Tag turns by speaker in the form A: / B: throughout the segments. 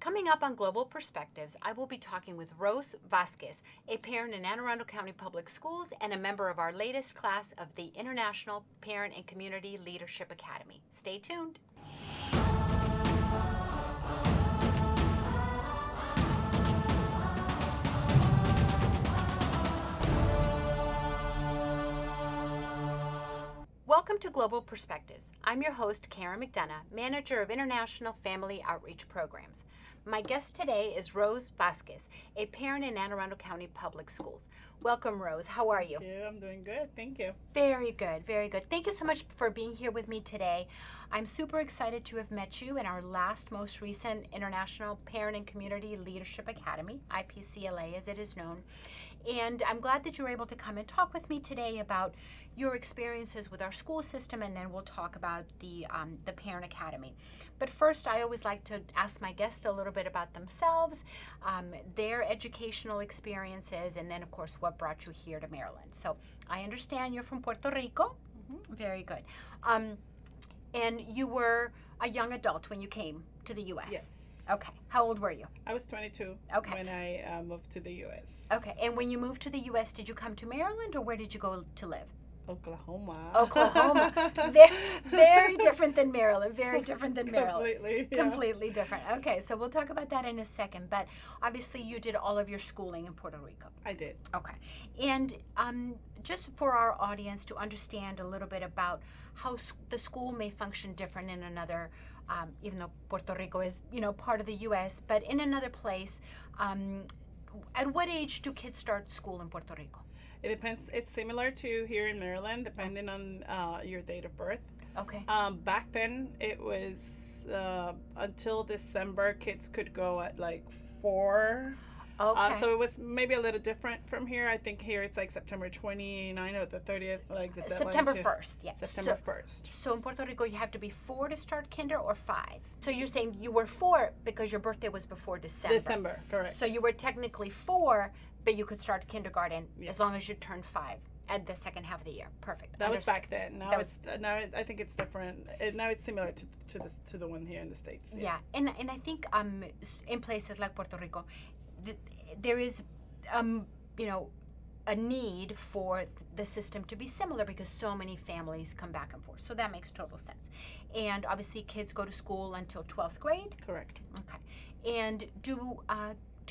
A: Coming up on Global Perspectives, I will be talking with Rose Vazquez, a parent in Anne Arundel County Public Schools and a member of our latest class of the International Parent and Community Leadership Academy. Stay tuned. Welcome to Global Perspectives. I'm your host, Karen McDonough, Manager of International Family Outreach Programs. My guest today is Rose Vazquez, a parent in Anne Arundel County Public Schools. Welcome, Rose. How are you?
B: Thank you. I'm doing good. Thank you.
A: Very good, very good. Thank you so much for being here with me today. I'm super excited to have met you in our most recent International Parent and Community Leadership Academy, IPCLA as it is known. And I'm glad that you were able to come and talk with me today about your experiences with our school system, and then we'll talk about the Parent Academy. But first, I always like to ask my guests a little bit about themselves, their educational experiences, and then, of course, what brought you here to Maryland. So I understand you're from Puerto Rico. Mm-hmm. Very good. And you were a young adult when you came to the U.S.
B: Yes.
A: Okay. How old were you?
B: I was 22 when I moved to the U.S.
A: Okay. And when you moved to the U.S., did you come to Maryland, or where did you go to live?
B: Oklahoma.
A: Very different than Maryland. Very different than Maryland.
B: Completely. Yeah.
A: Completely different. Okay, so we'll talk about that in a second. But obviously, you did all of your schooling in Puerto Rico.
B: I did.
A: Okay, and just for our audience to understand a little bit about how the school may function different in another, even though Puerto Rico is part of the U.S., but in another place. At what age do kids start school in Puerto Rico?
B: It depends. It's similar to here in Maryland, depending on your date of birth.
A: Okay.
B: Back then, it was until December, kids could go at like 4.
A: Okay.
B: So it was maybe a little different from here. I think here it's like September 29th or the 30th, like the deadline.
A: September 1st, yes.
B: September 1st.
A: So in Puerto Rico, you have to be 4 to start kinder, or 5? So you're saying you were 4 because your birthday was before December.
B: December, correct.
A: So you were technically 4, but you could start kindergarten
B: Yes.
A: as long as you turned 5 at the second half of the year. Perfect.
B: That was back then. Now I think it's different. Now it's similar to the one here in the States.
A: Yeah, and I think in places like Puerto Rico, there is a need for the system to be similar because so many families come back and forth. So that makes total sense. And obviously, kids go to school until 12th grade.
B: Correct.
A: Okay. And do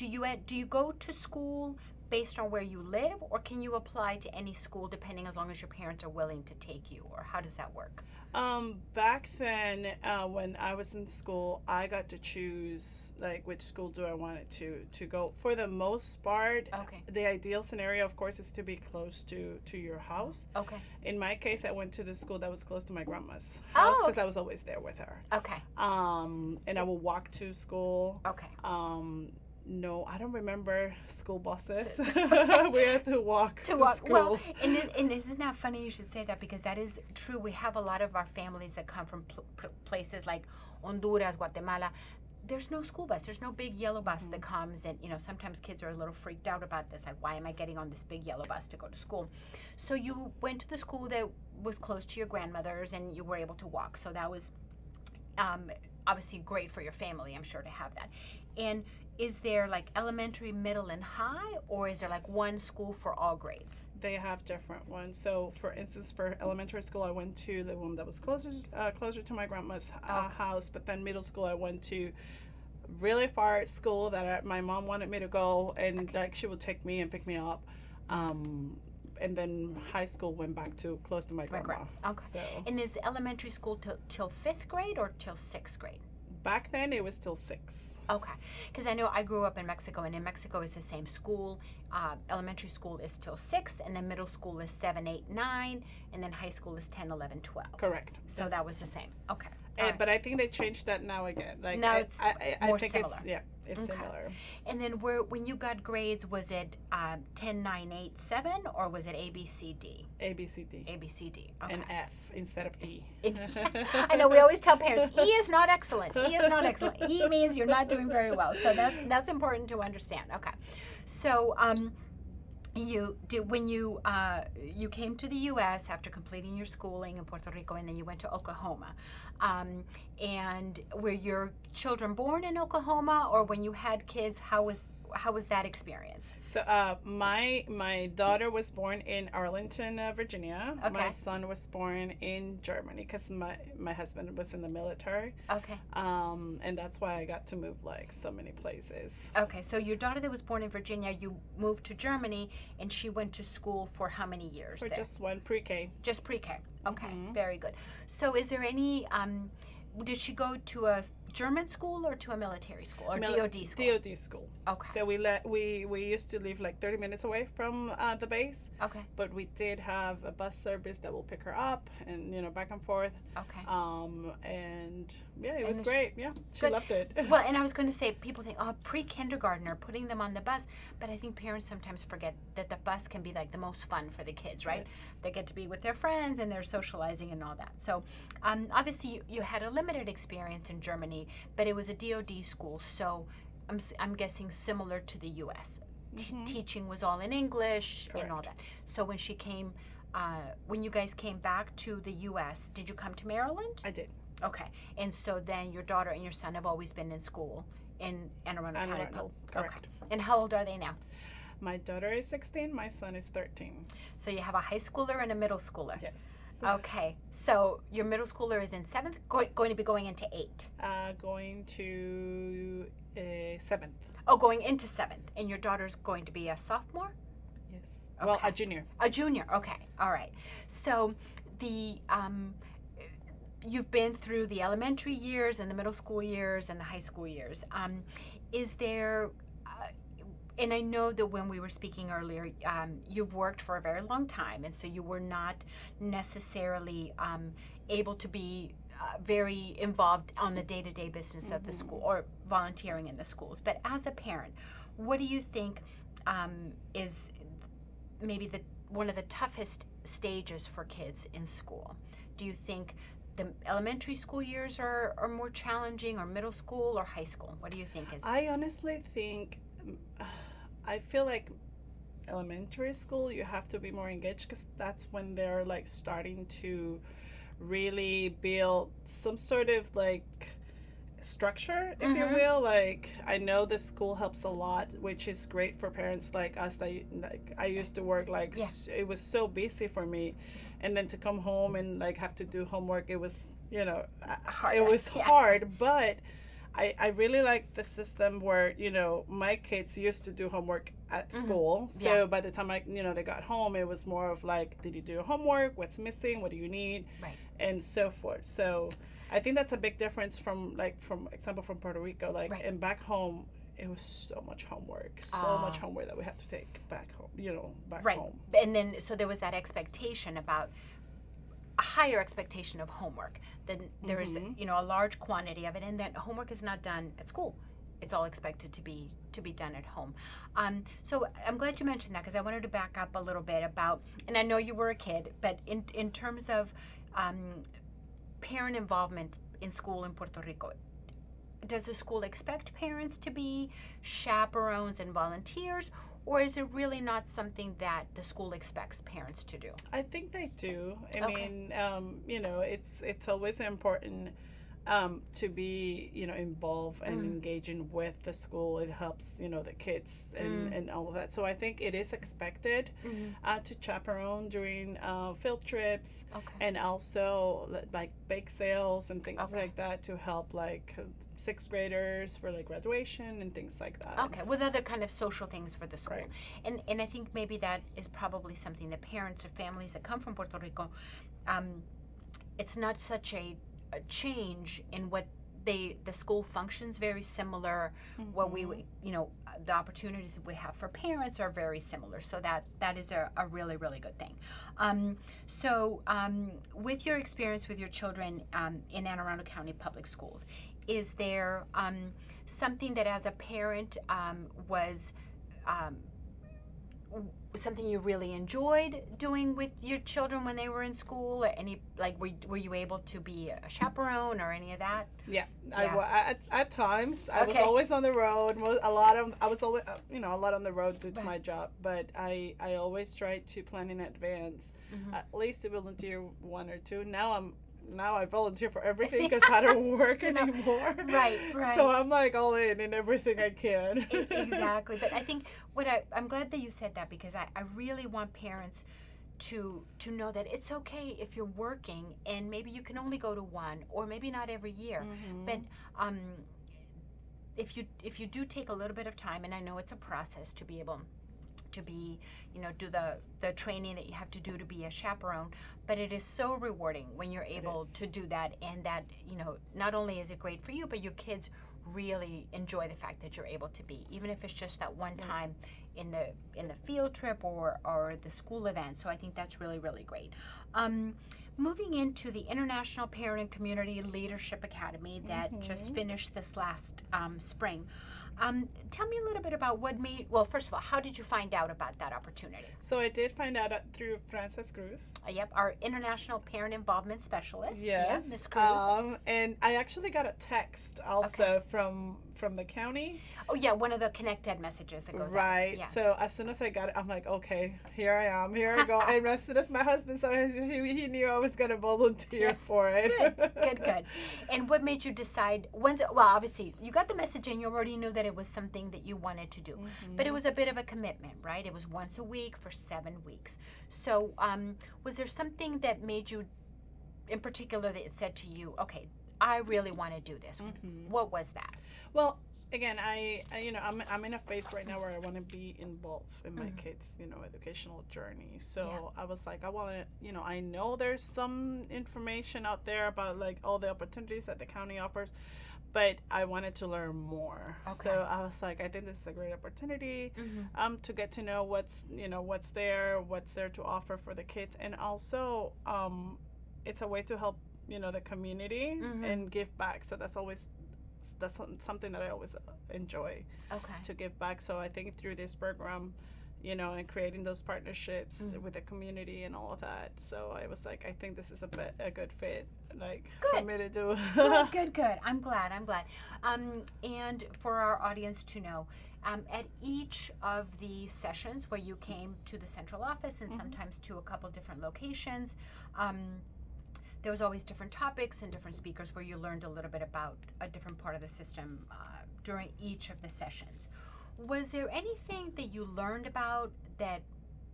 A: you go to school based on where you live, or can you apply to any school depending as long as your parents are willing to take you, or how does that work?
B: Back then, when I was in school, I got to choose like which school do I wanted to go. For the most part,
A: Okay.
B: the ideal scenario, of course, is to be close to your house.
A: Okay.
B: In my case, I went to the school that was close to my grandma's house because I was always there with her.
A: Okay.
B: And I would walk to school.
A: Okay.
B: No, I don't remember school buses. We had to walk to school.
A: Well, and isn't that funny you should say that, because that is true. We have a lot of our families that come from places like Honduras, Guatemala. There's no school bus. There's no big yellow bus that comes, and sometimes kids are a little freaked out about this. Like, why am I getting on this big yellow bus to go to school? So you went to the school that was close to your grandmother's, and you were able to walk. So that was obviously great for your family, I'm sure, to have that. And is there like elementary, middle, and high, or is there like one school for all grades?
B: They have different ones. So, for instance, for elementary school, I went to the one that was closer to my grandma's house. But then middle school, I went to really far at school that my mom wanted me to go, and like she would take me and pick me up. And then high school went back to close to my grandma.
A: Okay.
B: So,
A: and is elementary school till 5th grade or till 6th grade?
B: back then it was till 6.
A: Okay, because I know I grew up in Mexico, and in Mexico it's the same school. Elementary school is till 6th, and then middle school is 7, 8, 9, and then high school is 10, 11, 12.
B: Correct.
A: So that was the same. Okay.
B: But I think they changed that now again. Like
A: now it's more
B: think
A: similar.
B: It's similar.
A: And then when you got grades, was it 10, 9, 8, 7, or was it A, B, C, D?
B: A, B, C, D.
A: A, B, C, D. Okay.
B: And F instead of E.
A: I know we always tell parents, E is not excellent. E is not excellent. E means you're not doing very well. So that's important to understand. Okay. So you did when you came to the U.S. after completing your schooling in Puerto Rico, and then you went to Oklahoma. And were your children born in Oklahoma, or when you had kids, how was that experience?
B: So my daughter was born in Arlington, Virginia.
A: Okay.
B: My son was born in Germany because my husband was in the military.
A: Okay.
B: And that's why I got to move like so many places.
A: Okay. So your daughter that was born in Virginia, you moved to Germany, and she went to school for how many years
B: For
A: there?
B: just one pre-K.
A: Just pre-K. Okay.
B: Mhm.
A: Very good. So is there any? Did she go to a German school or to a military school or DoD school?
B: DoD school.
A: Okay.
B: So we used to live like 30 minutes away from the base,
A: Okay.
B: but we did have a bus service that will pick her up and back and forth.
A: Okay.
B: And yeah, it was
A: And
B: great. Yeah, she
A: Good.
B: loved it.
A: Well, and I was going to say, people think, oh, pre-kindergartner, putting them on the bus, but I think parents sometimes forget that the bus can be like the most fun for the kids, right?
B: Yes.
A: They get to be with their friends and they're socializing and all that. So, obviously, you had a limited experience in Germany, but it was a DoD school, so I'm guessing similar to the U.S.
B: Mhm.
A: Teaching was all in English and all
B: Correct.
A: that. So when you guys came back to the U.S., did you come to Maryland?
B: I did.
A: Okay, and so then your daughter and your son have always been in school in Anne Arundel
B: Anne
A: County.
B: Arundel,
A: Okay,
B: correct.
A: and how old are they now?
B: My daughter is 16. My son is 13.
A: So you have a high schooler and a middle schooler.
B: Yes.
A: Okay, so your middle schooler is in seventh, going to be going into eight.
B: Going to 7th.
A: Oh, going into seventh, and your daughter's going to be a sophomore?
B: Yes. Well,
A: Okay.
B: a junior.
A: A junior, okay, all right. So you've been through the elementary years and the middle school years and the high school years. Is there, and I know that when we were speaking earlier, you've worked for a very long time, and so you were not necessarily able to be very involved on the day-to-day business of the school or volunteering in the schools. But as a parent, what do you think is maybe one of the toughest stages for kids in school? Do you think the elementary school years are more challenging, or middle school, or high school? What do you think is?
B: I honestly think, I feel like elementary school, you have to be more engaged because that's when they're like starting to really build some sort of like structure, if you
A: Mhm.
B: will. Like, I know the school helps a lot, which is great for parents like us that like I used to work like
A: Yeah.
B: it was so busy for me, and then to come home and like have to do homework, it was
A: Hard,
B: it was
A: yeah.
B: hard. But I really like the system where my kids used to do homework at school, so
A: Yeah.
B: by the time they got home, it was more of like, did you do your homework, what's missing, what do you need,
A: Right.
B: and so forth. So I think that's a big difference from example from Puerto Rico, like,
A: Right.
B: and back home it was so much homework that we have to take back home, back
A: Right.
B: home.
A: And then, so there was that expectation about a higher expectation of homework. Then there is,
B: Mhm.
A: a large quantity of it, and that homework is not done at school. It's all expected to be done at home. So I'm glad you mentioned that, because I wanted to back up a little bit about, and I know you were a kid, but in terms of parent involvement in school in Puerto Rico, does the school expect parents to be chaperones and volunteers, or is it really not something that the school expects parents to do?
B: I think they do. I
A: Okay.
B: mean, it's always important to be involved and
A: Mm.
B: engaging with the school. It helps the kids and all of that. So I think it is expected to chaperone during field trips,
A: Okay.
B: and also like bake sales and things
A: Okay.
B: like that to help like sixth graders for like graduation and things like that.
A: Okay, with other kind of social things for the school.
B: Right.
A: And I think maybe that is probably something that parents or families that come from Puerto Rico, it's not such a change in what the school functions very similar. What we
B: Mhm.
A: the opportunities that we have for parents are very similar, so that is a really, really good thing. With your experience with your children in Anne Arundel County Public Schools, is there something that as a parent something you really enjoyed doing with your children when they were in school? Or any, like, were you able to be a chaperone or any of that?
B: Yeah,
A: Yeah.
B: at times I was
A: Okay.
B: always on the road. I was always a lot on the road due to
A: Right.
B: my job. But I always try to plan in advance,
A: Mhm.
B: at least to volunteer one or two. Now I volunteer for everything because I don't work
A: You're not-
B: anymore.
A: Right, right.
B: So I'm like all in everything I can.
A: Exactly. But I think I'm glad that you said that, because I really want parents to know that it's okay if you're working and maybe you can only go to one, or maybe not every year.
B: Mhm.
A: But um, if you do take a little bit of time, and I know it's a process to be able to be, do the training that you have to do to be a chaperone, but it is so rewarding when you're able to do that, and that, not only is it great for you, but your kids really enjoy the fact that you're able to be, even if it's just that one time in the field trip or the school event. So I think that's really, really great. Moving into the International Parent and Community Leadership Academy that just finished this last spring. Tell me a little bit about well, first of all, how did you find out about that opportunity?
B: So I did find out through Frances Cruz.
A: Yep, our International Parent Involvement Specialist.
B: Yes,
A: Yeah, Ms. Cruz.
B: and I actually got a text also from the county.
A: Oh yeah, one of the Connect Ed messages that goes out.
B: Right.
A: Yeah.
B: So as soon as I got it, I'm like, okay, here I am, here I go. And as soon as my husband saw it, he knew I was gonna volunteer for it.
A: Good. And what made you decide? Well, obviously you got the message and you already knew that it was something that you wanted to do, but it was a bit of a commitment, right? It was once a week for 7 weeks. So, was there something that made you, in particular, that said to you, okay, I really want to do this? What was that?
B: Well, again, I'm in a phase right now where I want to be involved in my kids, educational journey. So I was like, I want to, I know there's some information out there about like all the opportunities that the county offers, but I wanted to learn more.
A: Okay.
B: So I was like, I think this is a great opportunity to get to know what's there to offer for the kids, and also it's a way to help the community and give back. So that's something that I always enjoy, to give back. So I think through this program, and creating those partnerships with the community and all of that. So I was like, I think this is a good fit, like, for me to do.
A: Good. I'm glad. And for our audience to know, at each of the sessions where you came to the central office and sometimes to a couple different locations, there was always different topics and different speakers where you learned a little bit about a different part of the system during each of the sessions. Was there anything that you learned about that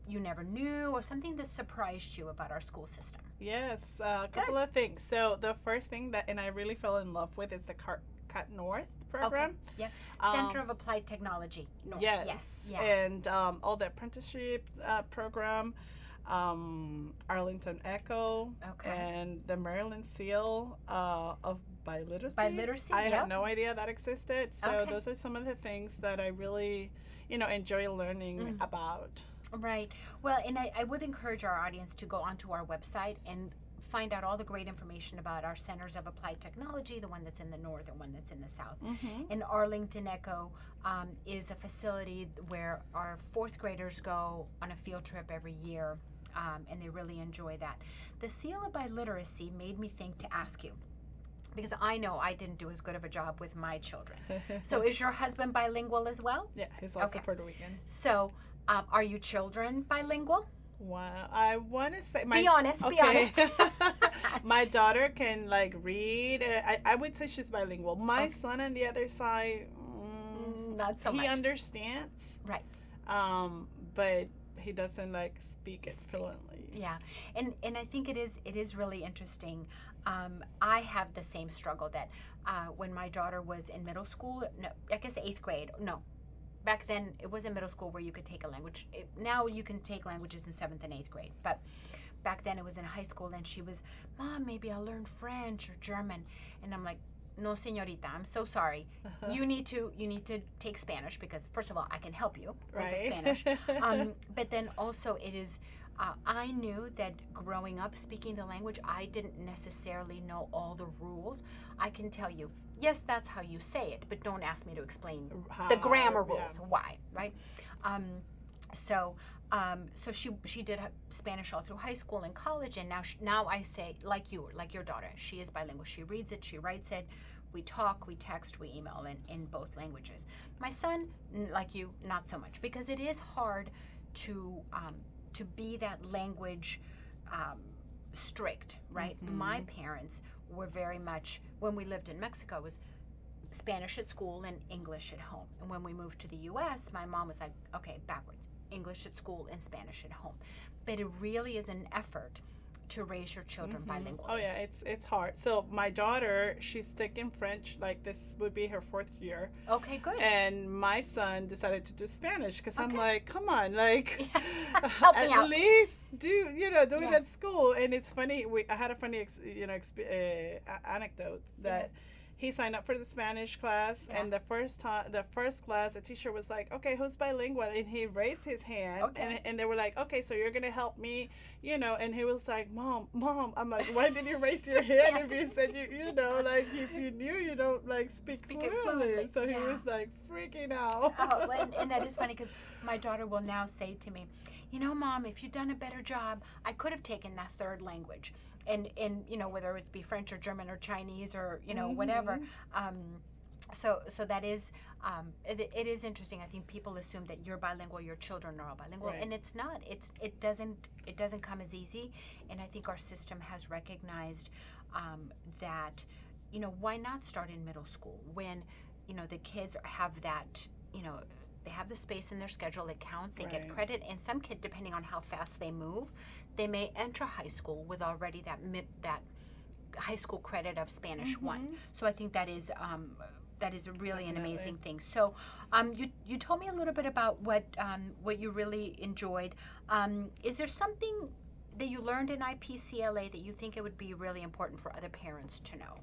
A: you never knew, or something that surprised you about our school system?
B: Yes, a couple of things. So the first thing and I really fell in love with is the Cut North program.
A: Okay. Yeah. Center of Applied Technology. North.
B: Yes.
A: Yeah.
B: And all the apprenticeship program, Arlington Echo, and the Maryland Seal of Biliteracy. I had no idea that existed. So those are some of the things that I really, enjoy learning about.
A: Right. Well, and I would encourage our audience to go onto our website and find out all the great information about our Centers of Applied Technology, the one that's in the north and one that's in the south. And Arlington Echo is a facility where our 4th graders go on a field trip every year, and they really enjoy that. The Seal of Biliteracy made me think to ask you, because I know I didn't do as good of a job with my children. So is your husband bilingual as well?
B: Yeah, he's also Puerto Rican.
A: So are your children bilingual?
B: Wow, I want to say
A: be honest.
B: My daughter can like read. I would say she's bilingual. My son on the other side,
A: not so much.
B: He understands,
A: right?
B: But he doesn't like speak it fluently.
A: Yeah, and I think it is really interesting. I have the same struggle that when my daughter was in middle school, no, I guess 8th grade. No, back then it was in middle school where you could take a language. Now you can take languages in 7th and 8th grade, but back then it was in high school, and she was, Mom, maybe I'll learn French or German, and I'm like, no, señorita, I'm so sorry. You need to take Spanish, because first of all, I can help you with the Spanish. But then also it is, I knew that growing up speaking the language, I didn't necessarily know all the rules. I can tell you, yes, that's how you say it, but don't ask me to explain the grammar rules. Why, right? So so she did Spanish all through high school and college, and now I say, like your daughter, she is bilingual. She reads it, she writes it. We talk, we text, we email in both languages. My son, like you, not so much, because it is hard to be that language um, strict, right? My parents were very much, when we lived in Mexico, it was Spanish at school and English at home. And when we moved to the US, my mom was like, okay, backwards, English at school and Spanish at home. But it really is an effort to raise your children bilingually.
B: Oh yeah, it's hard. So my daughter, she's taking French. Like this would be her 4th year.
A: Okay, good.
B: And my son decided to do Spanish because I'm
A: Okay.
B: like, come on, like,
A: Help me
B: at
A: out.
B: least do it
A: Yeah.
B: at school. And it's funny. I had a funny anecdote that. He signed up for the Spanish class, and the first class, the teacher was like, "Okay, who's bilingual?" And he raised his hand, and they were like, "Okay, so you're gonna help me, And he was like, "Mom." I'm like, "Why did you raise your hand if you said like if you knew you don't like speak fluently?" So he was like freaking out.
A: Oh, and that is funny because my daughter will now say to me, Mom, if you'd done a better job, I could have taken that third language. And whether it be French or German or Chinese or whatever. So that is it is interesting. I think people assume that you're bilingual, your children are all bilingual, and it's not. It doesn't come as easy. And I think our system has recognized that why not start in middle school when the kids have that they have the space in their schedule. It counts. They get credit, and some kid, depending on how fast they move, they may enter high school with already that high school credit of Spanish 1. So I think that is really an amazing thing. So you told me a little bit about what you really enjoyed. Is there something that you learned in IPCLA that you think it would be really important for other parents to know?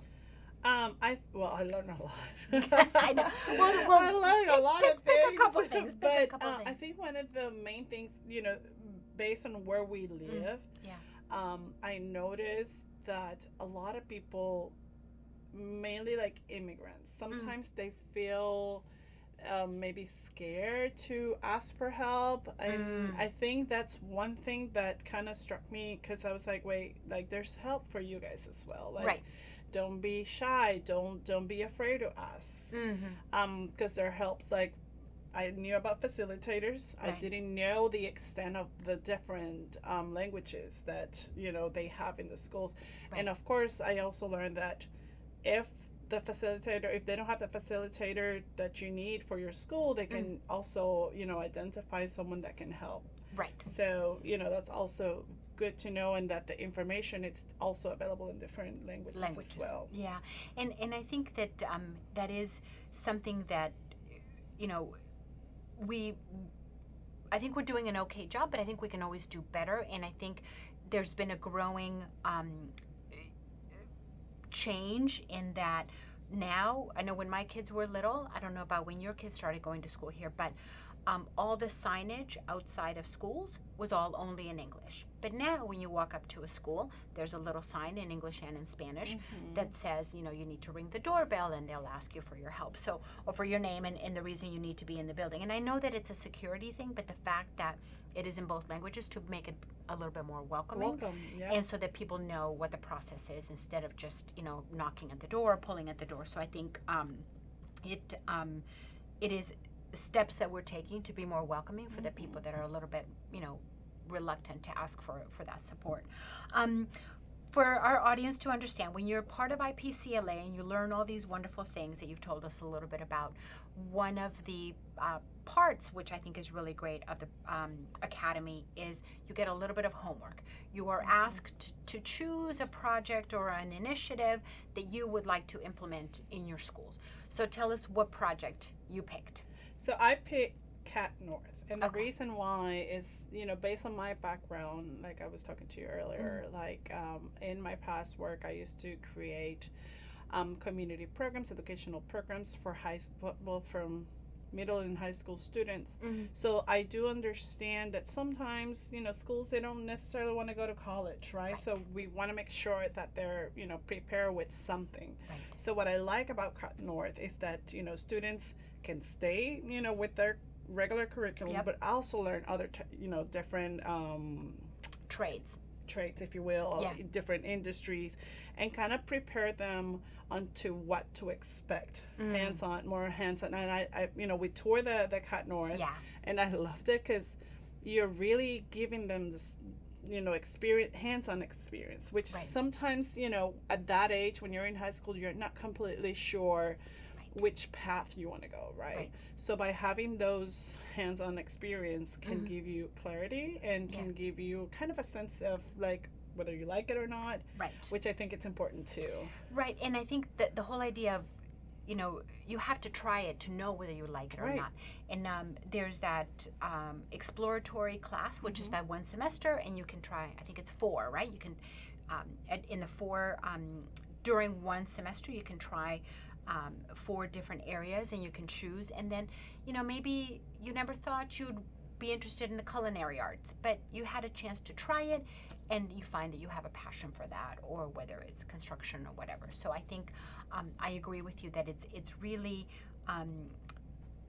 B: I learned a lot.
A: I know. Well,
B: I learned a lot of things.
A: Pick a couple things.
B: But I think one of the main things, based on where we live, I noticed that a lot of people, mainly like immigrants, sometimes they feel maybe scared to ask for help, and I think that's one thing that kind of struck me, because I was like, wait, like there's help for you guys as well, like don't be shy, don't be afraid to ask, because there are helps. Like I knew about facilitators. I didn't know the extent of the different languages that they have in the schools, and of course I also learned that if they don't have the facilitator that you need for your school, they can also identify someone that can help. So that's also good to know, and that the information, it's also available in different languages as well.
A: Yeah, and I think that that is something that I think we're doing an okay job, but I think we can always do better. And I think there's been a growing change in that now. I know when my kids were little, I don't know about when your kids started going to school here, but all the signage outside of schools was all only in English. But now when you walk up to a school, there's a little sign in English and in Spanish that says, you need to ring the doorbell, and they'll ask you for your help. So, or for your name and the reason you need to be in the building. And I know that it's a security thing, but the fact that it is in both languages to make it a little bit more welcoming. And so that people know what the process is, instead of just, knocking at the door, pulling at the door. So I think it is steps that we're taking to be more welcoming for the people that are a little bit, reluctant to ask for that support. For our audience to understand, when you're part of IPCLA and you learn all these wonderful things that you've told us a little bit about, one of the parts, which I think is really great, of the Academy is you get a little bit of homework. You are asked to choose a project or an initiative that you would like to implement in your schools. So tell us what project you picked.
B: So I picked Cat North, and the reason why is, based on my background, like I was talking to you earlier, like in my past work, I used to create community programs, educational programs for from middle and high school students. So I do understand that sometimes, schools, they don't necessarily want to go to college, right? So we want to make sure that they're, prepared with something. So what I like about Cat North is that, students can stay, with their regular curriculum,
A: Yep.
B: but also learn other, different
A: Trades.
B: traits, if you will, or
A: Yeah.
B: different industries, and kind of prepare them onto what to expect. More hands-on. And we toured the Cat North,
A: Yeah.
B: and I loved it because you're really giving them this, experience, hands-on experience, which
A: Right.
B: sometimes, at that age when you're in high school, you're not completely sure
A: Right.
B: which path you want to go, right? So by having those hands-on experience can give you clarity and can give you kind of a sense of like whether you like it or not,
A: Right.
B: which I think it's important too.
A: Right. And I think that the whole idea of, you have to try it to know whether you like it or
B: Right.
A: not. And there's that exploratory class, which is that one semester, and you can try, I think it's 4, right? You can, in the 4, during one semester, you can try 4 different areas, and you can choose. And then, maybe you never thought you'd be interested in the culinary arts, but you had a chance to try it, and you find that you have a passion for that, or whether it's construction or whatever. So I think I agree with you that it's really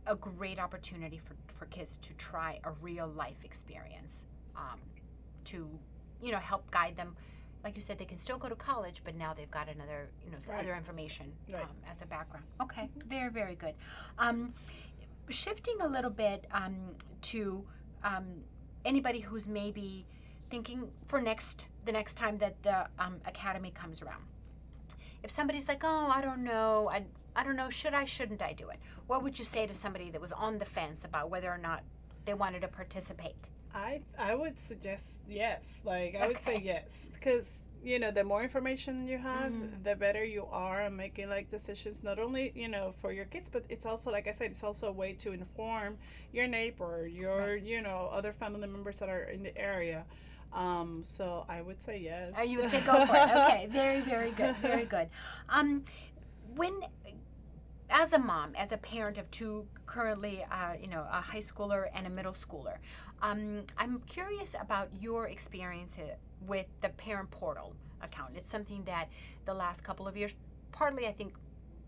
A: a great opportunity for kids to try a real life experience, to help guide them. Like you said, they can still go to college, but now they've got another, some
B: Right.
A: other information
B: Right.
A: as a background. Okay, very, very good. Shifting a little bit to anybody who's maybe thinking for the next time that the academy comes around. If somebody's like, oh, I don't know, I don't know, shouldn't I do it? What would you say to somebody that was on the fence about whether or not they wanted to participate?
B: I would suggest yes. Like I would say
A: Okay.
B: yes, because the more information you have, the better you are at making like decisions. Not only for your kids, but it's also, like I said, it's also a way to inform your neighbor, your
A: Right.
B: other family members that are in the area. So I would say yes.
A: You would say go for it. Okay, very, very good, very good. When, as a mom, as a parent of 2 currently, a high schooler and a middle schooler, I'm curious about your experience with the parent portal account. It's something that the last couple of years, partly I think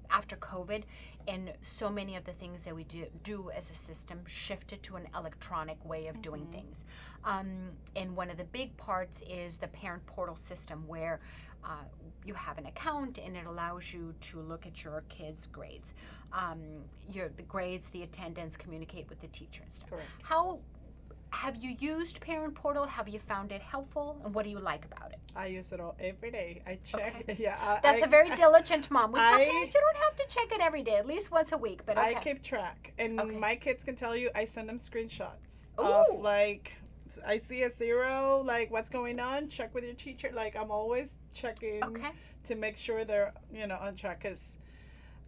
A: after COVID, and so many of the things that we do as a system shifted to an electronic way of doing things. And one of the big parts is the parent portal system, where you have an account and it allows you to look at your kids' grades, the grades, the attendance, communicate with the teacher and stuff.
B: Correct.
A: How have you used Parent Portal? Have you found it helpful, and what do you like about it?
B: I use it all every day. I check.
A: Okay.
B: Yeah,
A: That's a very diligent mom. We tell
B: I-
A: parents you don't have to check it every day, at least once a week. But okay.
B: I keep track, and
A: Okay.
B: my kids can tell you. I send them screenshots
A: Ooh.
B: of like, I see a 0, like what's going on. Check with your teacher. Like I'm always checking
A: Okay.
B: to make sure they're on track. Cause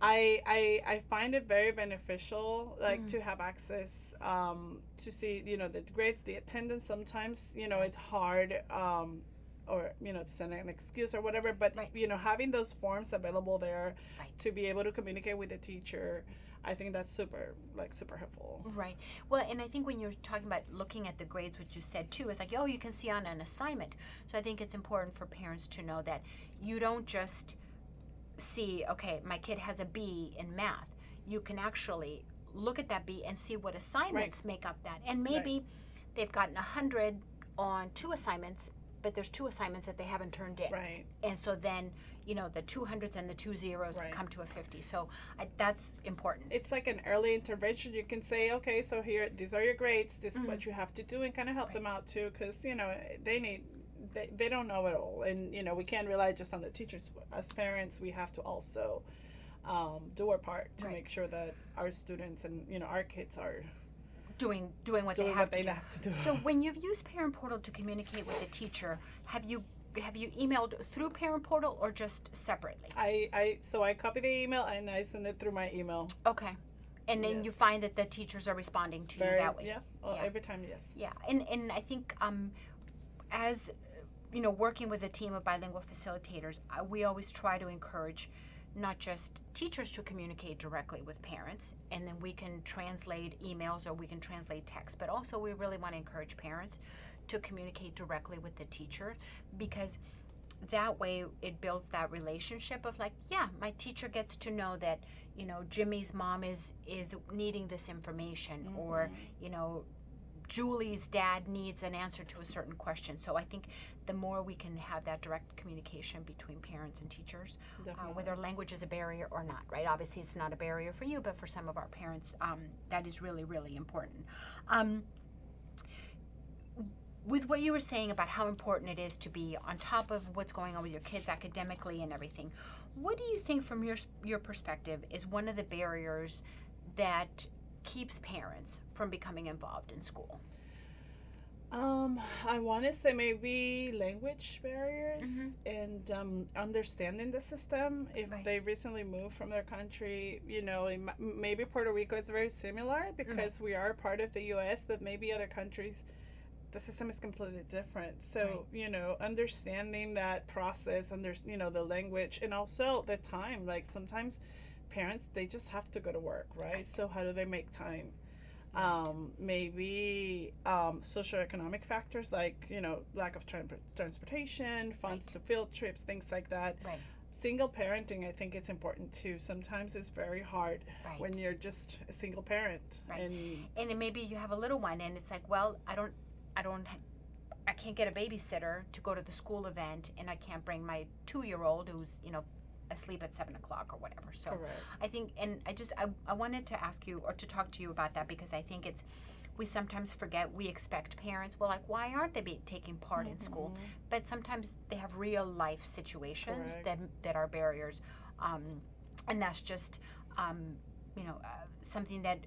B: I find it very beneficial, like to have access to see the grades, the attendance. Sometimes it's hard. Or to send an excuse or whatever, but
A: Right.
B: Having those forms available there
A: Right.
B: to be able to communicate with the teacher, I think that's super helpful.
A: Right. Well, and I think when you're talking about looking at the grades, what you said too, is like, oh, you can see on an assignment. So I think it's important for parents to know that you don't just see, okay, my kid has a B in math. You can actually look at that B and see what assignments make up that. And maybe they've gotten 100 on 2 assignments, but there's 2 assignments that they haven't turned in.
B: Right.
A: And so then, the 200s and the 2 zeros
B: Right.
A: come to a 50. So that's important.
B: It's like an early intervention. You can say, okay, so here, these are your grades. This is what you have to do, and kind of help them out too, because they don't know it all, and we can't rely just on the teachers. As parents, we have to also do our part to
A: Right.
B: make sure that our students and our kids are
A: doing what
B: doing
A: they
B: what
A: have
B: they
A: to do.
B: have to do.
A: So when you've used Parent Portal to communicate with the teacher, have you emailed through Parent Portal or just separately?
B: So I copy the email and I send it through my email.
A: Okay. And then you
B: Yes.
A: find that the teachers are responding to you that way.
B: Yeah.
A: Yeah.
B: Every time, yes.
A: Yeah. And I think as working with a team of bilingual facilitators, we always try to encourage not just teachers to communicate directly with parents, and then we can translate emails or we can translate text, but also we really want to encourage parents to communicate directly with the teacher, because that way it builds that relationship of like, yeah, my teacher gets to know that, you know, Jimmy's mom is needing this information, or, you know, Julie's dad needs an answer to a certain question. So I think the more we can have that direct communication between parents and teachers, whether language is a barrier or not, right? Obviously, it's not a barrier for you, but for some of our parents, that is really, really important. With what you were saying about how important it is to be on top of what's going on with your kids academically and everything, what do you think from your perspective is one of the barriers that keeps parents from becoming involved in school?
B: I want to say maybe language barriers and understanding the system. If they recently moved from their country, you know, maybe Puerto Rico is very similar because we are part of the U.S., but maybe other countries, the system is completely different. So, you know, understanding that process, you know, the language, and also the time. Like sometimes parents, they just have to go to work, right? So how do they make time? Maybe socioeconomic factors like, you know, lack of transportation, funds to field trips, things like that. Single parenting, I think it's important too. Sometimes it's very hard when you're just a single parent.
A: And maybe you have a little one and it's like, well, I can't get a babysitter to go to the school event, and I can't bring my 2-year-old who's, you know, asleep at 7 o'clock or whatever. So I think, and I wanted to ask you or to talk to you about that, because I think we sometimes forget, we expect parents, well, like, why aren't they taking part in school? But sometimes they have real life situations that are barriers. And that's just, you know, something that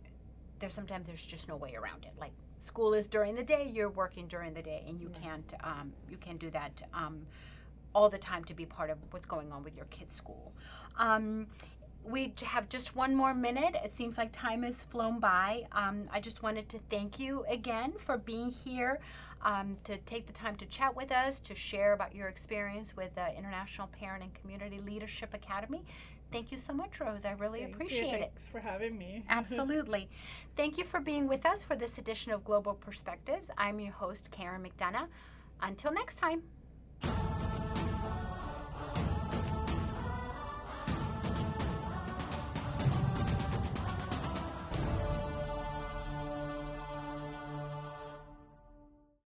A: sometimes there's just no way around it. Like, school is during the day, you're working during the day, and you can't do that all the time to be part of what's going on with your kids' school. We have just one more minute. It seems like time has flown by. I just wanted to thank you again for being here, to take the time to chat with us, to share about your experience with the International Parent and Community Leadership Academy. Thank you so much, Rose. I really appreciate it.
B: Thanks for having me.
A: Absolutely. Thank you for being with us for this edition of Global Perspectives. I'm your host, Karen McDonough. Until next time.